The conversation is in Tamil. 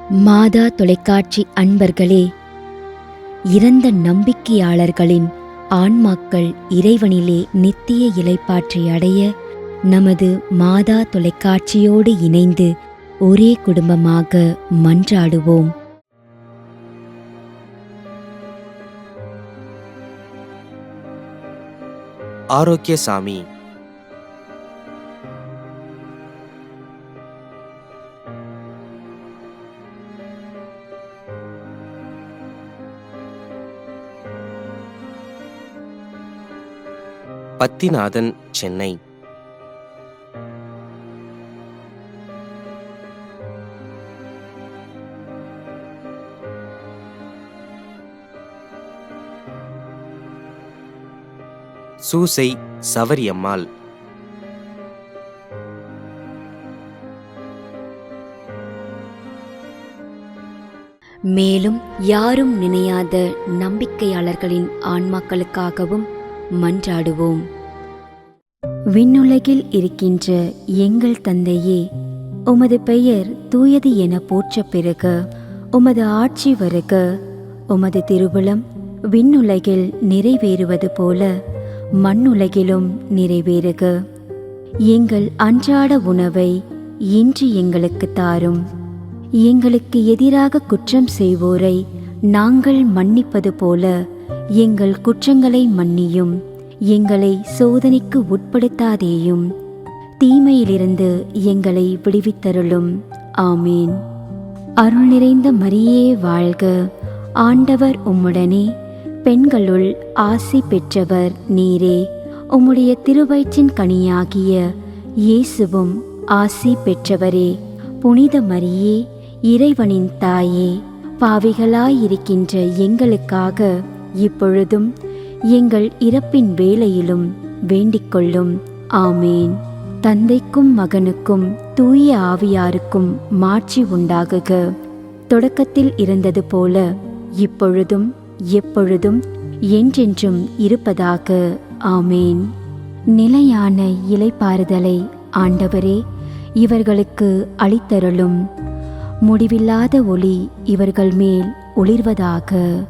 மாதா தொலைக்காட்சி அன்பர்களே, இறந்த நம்பிக்கையாளர்களின் ஆன்மாக்கள் இறைவனிலே நித்திய இளைப்பாற்றி அடைய நமது மாதா தொலைக்காட்சியோடு இணைந்து ஒரே குடும்பமாக மன்றாடுவோம். ஆரோக்கியசாமி. பத்திநாதன், சென்னை. சூசை சவரியம்மாள். மேலும் யாரும் நினையாத நம்பிக்கையாளர்களின் ஆன்மாக்களுக்காகவும் மன்றாடுவோம். விண்ணுலகில் இருக்கின்ற எங்கள் தந்தையே, உமது பெயர் தூயது என போற்றப் பெறுக. உமது ஆட்சி வருக. உமது திருவுளம் விண்ணுலகில் நிறைவேறுவது போல மண்ணுலகிலும் நிறைவேறுக. எங்கள் அன்றாட உணவை இன்று எங்களுக்கு தாரும். எங்களுக்கு எதிராக குற்றம் செய்வோரை நாங்கள் மன்னிப்பது போல எங்கள் குற்றங்களை மன்னியும். எங்களை சோதனைக்கு உட்படுத்தாதேயும், தீமையிலிருந்து எங்களை விடுவித்தருளும். ஆமீன். அருள் நிறைந்த மரியே வாழ்க. ஆண்டவர் உம்முடனே, பெண்களுள் ஆசி பெற்றவர் நீரே. உம்முடைய திருவயிற்றின் கனியாகிய இயேசுவும் ஆசி பெற்றவரே. புனித மரியே, இறைவனின் தாயே, பாவிகளாயிருக்கின்ற எங்களுக்காக இப்பொழுதும் எங்கள் இறப்பின் வேளையிலும் வேண்டிக் கொள்ளும். ஆமேன். தந்தைக்கும் மகனுக்கும் தூய ஆவியாருக்கும் மாட்சி உண்டாகுக. தொடக்கத்தில் இருந்தது போல இப்பொழுதும் எப்பொழுதும் என்றென்றும் இருப்பதாக. ஆமேன். நிலையான இளைப்பாறுதலை ஆண்டவரே இவர்களுக்கு அளித்தருளும். முடிவில்லாத ஒளி இவர்கள் மேல் ஒளிர்வதாக.